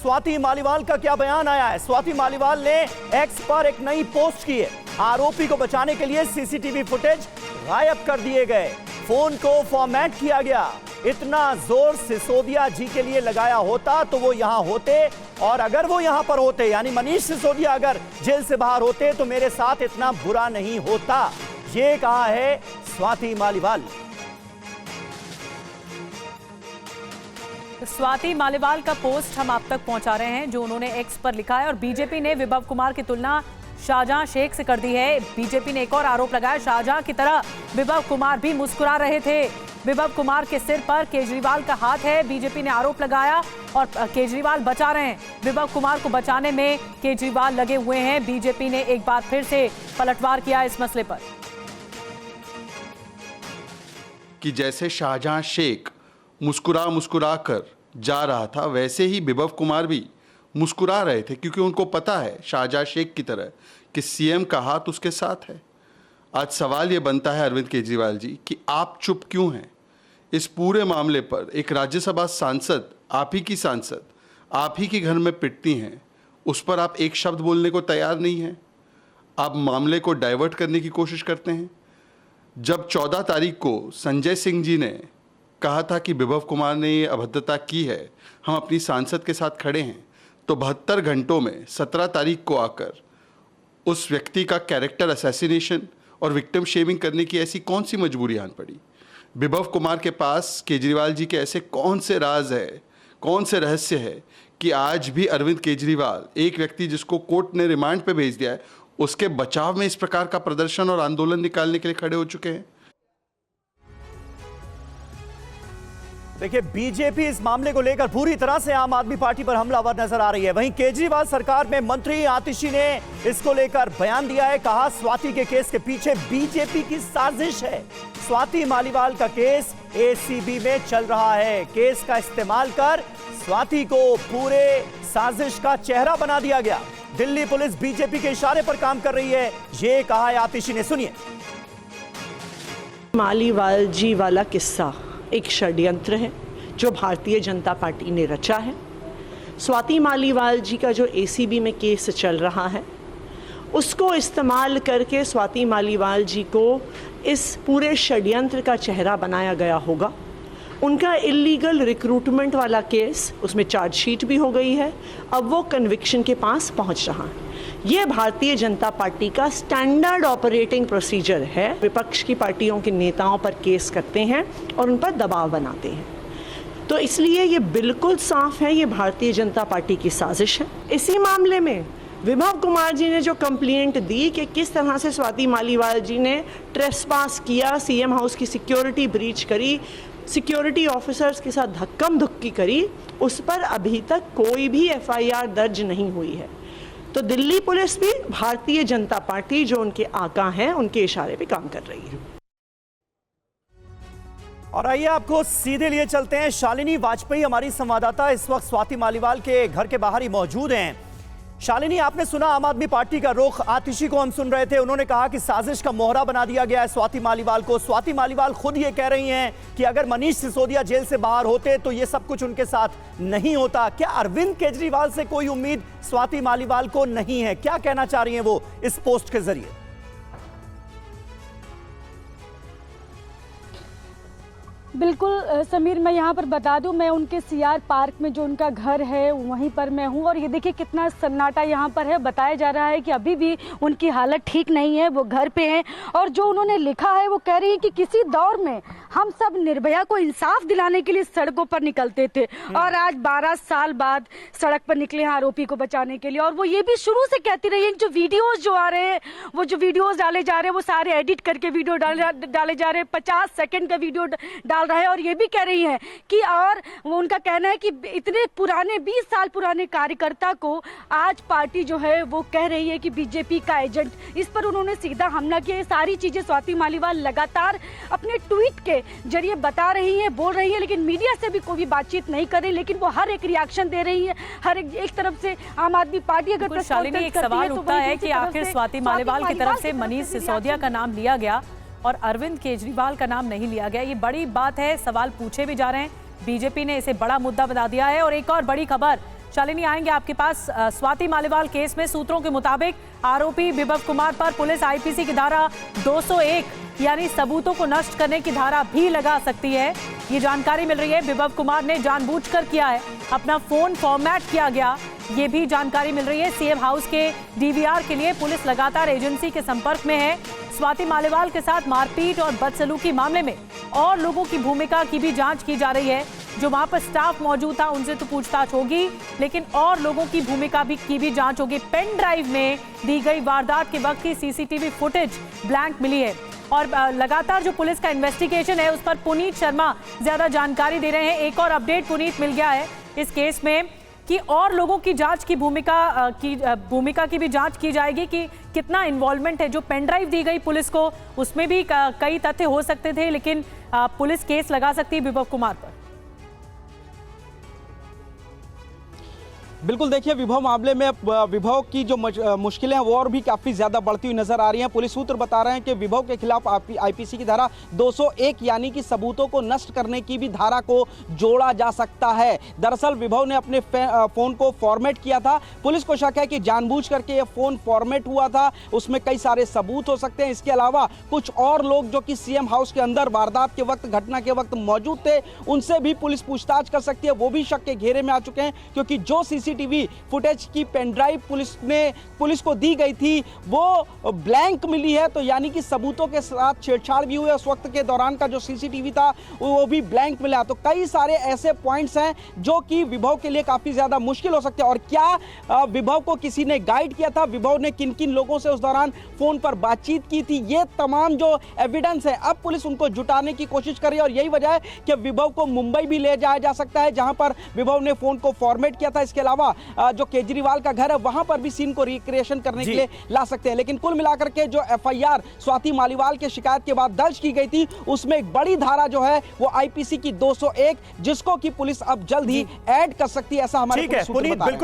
स्वाति मालीवाल का क्या बयान आया है। स्वाति मालीवाल ने एक्स पर एक नई पोस्ट की है। आरोपी को बचाने के लिए सीसीटीवी फुटेज गायब कर दिए गए, फोन को फॉर्मेट किया गया। इतना जोर सिसोदिया जी के लिए लगाया होता तो वो यहां होते, और अगर वो यहां पर होते, यानी मनीष सिसोदिया अगर जेल से बाहर होते, तो मेरे साथ इतना बुरा नहीं होता, ये कहा है स्वाति मालीवाल। स्वाति मालीवाल का पोस्ट हम आप तक पहुंचा रहे हैं जो उन्होंने एक्स पर लिखा है। और बीजेपी ने विभव कुमार की तुलना शाहजहां शेख से कर दी है। बीजेपी ने एक और आरोप लगाया, शाहजहां की तरह विभव कुमार भी मुस्कुरा रहे थे। विभव कुमार के सिर पर केजरीवाल का हाथ है, बीजेपी ने आरोप लगाया, और केजरीवाल बचा रहे हैं। विभव कुमार को बचाने में केजरीवाल लगे हुए हैं। बीजेपी ने एक बार फिर से पलटवार किया इस मसले पर कि जैसे शाहजहां शेख मुस्कुरा कर जा रहा था, वैसे ही विभव कुमार भी मुस्कुरा रहे थे, क्योंकि उनको पता है शाहजहां शेख की तरह कि सीएम का हाथ उसके साथ है। आज सवाल ये बनता है अरविंद केजरीवाल जी कि आप चुप क्यों हैं इस पूरे मामले पर। एक राज्यसभा सांसद, आप ही की सांसद, आप ही के घर में पिटती हैं, उस पर आप एक शब्द बोलने को तैयार नहीं हैं। आप मामले को डाइवर्ट करने की कोशिश करते हैं। जब 14 तारीख को संजय सिंह जी ने कहा था कि विभव कुमार ने ये अभद्रता की है, हम अपनी सांसद के साथ खड़े हैं, तो 72 घंटों में 17 तारीख को आकर उस व्यक्ति का कैरेक्टर असैसिनेशन और विक्टिम शेमिंग करने की ऐसी कौन सी मजबूरी आन पड़ी। विभव कुमार के पास केजरीवाल जी के ऐसे कौन से राज है, कौन से रहस्य है कि आज भी अरविंद केजरीवाल, एक व्यक्ति जिसको कोर्ट ने रिमांड पे भेज दिया है, उसके बचाव में इस प्रकार का प्रदर्शन और आंदोलन निकालने के लिए खड़े हो चुके हैं। देखिए, बीजेपी इस मामले को लेकर पूरी तरह से आम आदमी पार्टी पर हमलावर नजर आ रही है। वहीं केजरीवाल सरकार में मंत्री आतिशी ने इसको लेकर बयान दिया है। कहा, स्वाति के केस के पीछे बीजेपी की साजिश है। स्वाति मालीवाल का केस एसीबी में चल रहा है। केस का इस्तेमाल कर स्वाति को पूरे साजिश का चेहरा बना दिया गया। दिल्ली पुलिस बीजेपी के इशारे पर काम कर रही है, ये कहा है आतिशी ने। सुनिए। मालीवाल जी वाला किस्सा एक षड्यंत्र है जो भारतीय जनता पार्टी ने रचा है। स्वाति मालीवाल जी का जो एसीबी में केस चल रहा है, उसको इस्तेमाल करके स्वाति मालीवाल जी को इस पूरे षड्यंत्र का चेहरा बनाया गया होगा। उनका इलीगल रिक्रूटमेंट वाला केस, उसमें चार्जशीट भी हो गई है, अब वो कन्विक्शन के पास पहुंच रहा है। ये भारतीय जनता पार्टी का स्टैंडर्ड ऑपरेटिंग प्रोसीजर है। विपक्ष की पार्टियों के नेताओं पर केस करते हैं और उन पर दबाव बनाते हैं, तो इसलिए ये बिल्कुल साफ है, ये भारतीय जनता पार्टी की साजिश है। इसी मामले में विभव कुमार जी ने जो कंप्लेंट दी कि किस तरह से स्वाति मालीवाल जी ने ट्रेसपास किया, सीएम हाउस की सिक्योरिटी ब्रीच करी, सिक्योरिटी ऑफिसर्स के साथ धक्कम धुक्की करी, उस पर अभी तक कोई भी एफआईआर दर्ज नहीं हुई है। तो दिल्ली पुलिस भी भारतीय जनता पार्टी जो उनके आका हैं, उनके इशारे पे काम कर रही है। और आइए आपको सीधे लिए चलते हैं। शालिनी वाजपेयी हमारी संवाददाता इस वक्त स्वाति मालीवाल के घर के बाहर ही मौजूद हैं। शालिनी, आपने सुना आम आदमी पार्टी का रुख, आतिशी को हम सुन रहे थे, उन्होंने कहा कि साजिश का मोहरा बना दिया गया है स्वाति मालीवाल को। स्वाति मालीवाल खुद ये कह रही हैं कि अगर मनीष सिसोदिया जेल से बाहर होते तो ये सब कुछ उनके साथ नहीं होता। क्या अरविंद केजरीवाल से कोई उम्मीद स्वाति मालीवाल को नहीं है? क्या कहना चाह रही हैं वो इस पोस्ट के जरिए? बिल्कुल समीर, मैं यहाँ पर बता दूं, मैं उनके सीआर पार्क में जो उनका घर है वहीं पर मैं हूँ, और ये देखिए कितना सन्नाटा यहाँ पर है। बताया जा रहा है कि अभी भी उनकी हालत ठीक नहीं है, वो घर पे हैं। और जो उन्होंने लिखा है वो कह रही है कि किसी दौर में हम सब निर्भया को इंसाफ दिलाने के लिए सड़कों पर निकलते थे, और आज 12 साल बाद सड़क पर निकले हैं आरोपी को बचाने के लिए। और वो ये भी शुरू से कहती रही है जो वीडियोज जो आ रहे हैं, वो जो वीडियोज डाले जा रहे हैं वो सारे एडिट करके वीडियो डाले जा रहे हैं, 50 सेकंड का वीडियो डाल रहा है। और ये भी कह रही है कि, और वो उनका कहना है कि इतने पुराने 20 साल पुराने कार्यकर्ता को आज पार्टी जो है वो कह रही है कि बीजेपी का एजेंट। इस पर उन्होंने सीधा हमला किया। ये सारी चीजें स्वाति मालीवाल लगातार अपने ट्वीट के जरिए बता रही है, बोल रही है, लेकिन मीडिया से भी कोई बातचीत नहीं कर रही, लेकिन वो हर एक रिएक्शन दे रही है। हर एक तरफ से आम आदमी पार्टी अगर शालिनी, एक सवाल उठता है कि आखिर स्वाति मालीवाल की तरफ से मनीष सिसोदिया का नाम लिया गया और अरविंद केजरीवाल का नाम नहीं लिया गया। ये बड़ी बात है, सवाल पूछे भी जा रहे हैं। बीजेपी ने इसे बड़ा मुद्दा बना दिया है। और एक और बड़ी खबर, शालिनी आएंगे आपके पास। स्वाति मालीवाल केस में सूत्रों के मुताबिक आरोपी विभव कुमार पर पुलिस आईपीसी की धारा 201 यानी सबूतों को नष्ट करने की धारा भी लगा सकती है। ये जानकारी मिल रही है। विभव कुमार ने जानबूझकर किया है, अपना फोन फॉर्मेट किया गया, ये भी जानकारी मिल रही है। सीएम हाउस के डीवीआर के लिए पुलिस लगातार एजेंसी के संपर्क में है। स्वाति मालीवाल के साथ मारपीट और बदसलूकी मामले में और लोगों की भूमिका की भी जांच की जा रही है। जो वहां पर स्टाफ मौजूद था उनसे तो पूछताछ होगी, लेकिन और लोगों की भूमिका की भी जांच होगी। पेन ड्राइव में दी गई वारदात के वक्त की सीसीटीवी फुटेज ब्लैंक मिली है और लगातार जो पुलिस का इन्वेस्टिगेशन है उस पर पुनीत शर्मा ज्यादा जानकारी दे रहे हैं। एक और अपडेट पुनीत मिल गया है इस केस में कि और लोगों की जांच की भूमिका की भी जांच की जाएगी कि कितना इन्वॉल्वमेंट है। जो पेन ड्राइव दी गई पुलिस को उसमें भी कई तथ्य हो सकते थे, लेकिन पुलिस केस लगा सकती है विभव कुमार पर। बिल्कुल, देखिए विभव मामले में विभव की जो मुश्किलें हैं वो और भी काफ़ी ज़्यादा बढ़ती हुई नजर आ रही हैं। पुलिस सूत्र बता रहे हैं कि विभव के खिलाफ आईपीसी की धारा 201 यानी कि सबूतों को नष्ट करने की भी धारा को जोड़ा जा सकता है। दरअसल विभव ने अपने फ़ोन को फॉर्मेट किया था। पुलिस को शक है कि जानबूझ करके ये फ़ोन फॉर्मेट हुआ था, उसमें कई सारे सबूत हो सकते हैं। इसके अलावा कुछ और लोग जो कि सीएम हाउस के अंदर वारदात के वक्त, घटना के वक्त मौजूद थे, उनसे भी पुलिस पूछताछ कर सकती है। वो भी शक के घेरे में आ चुके हैं क्योंकि जो सीसीटीवी फुटेज की पेन ड्राइव पुलिस को दी गई थी वो ब्लैंक मिली है, तो यानी कि सबूतों के साथ छेड़छाड़ भी हुई। उस वक्त के दौरान का जो सीसीटीवी था वो भी ब्लैंक मिला। तो कई सारे ऐसे पॉइंट्स हैं जो कि विभव के लिए काफी ज्यादा मुश्किल हो सकते हैं। और क्या विभव को किसी ने गाइड किया था, विभव ने किन किन लोगों से उस दौरान फोन पर बातचीत की थी, ये तमाम जो एविडेंस है अब पुलिस उनको जुटाने की कोशिश कर रही है। और यही वजह है कि विभव को मुंबई भी ले जाया जा सकता है जहां पर विभव ने फोन को फॉर्मेट किया था। इसके अलावा जो केजरीवाल का घर है वहां पर भी सीन को रिक्रिएशन करने के लिए ला सकते हैं। लेकिन कुल मिलाकर के जो एफआईआर स्वाति मालीवाल के शिकायत के बाद दर्ज की गई थी उसमें एक बड़ी धारा जो है वो आईपीसी की 201 जिसको कि पुलिस अब जल्द ही ऐड कर सकती है, ऐसा हमारे पुलिस सूत्र बता रहे हैं।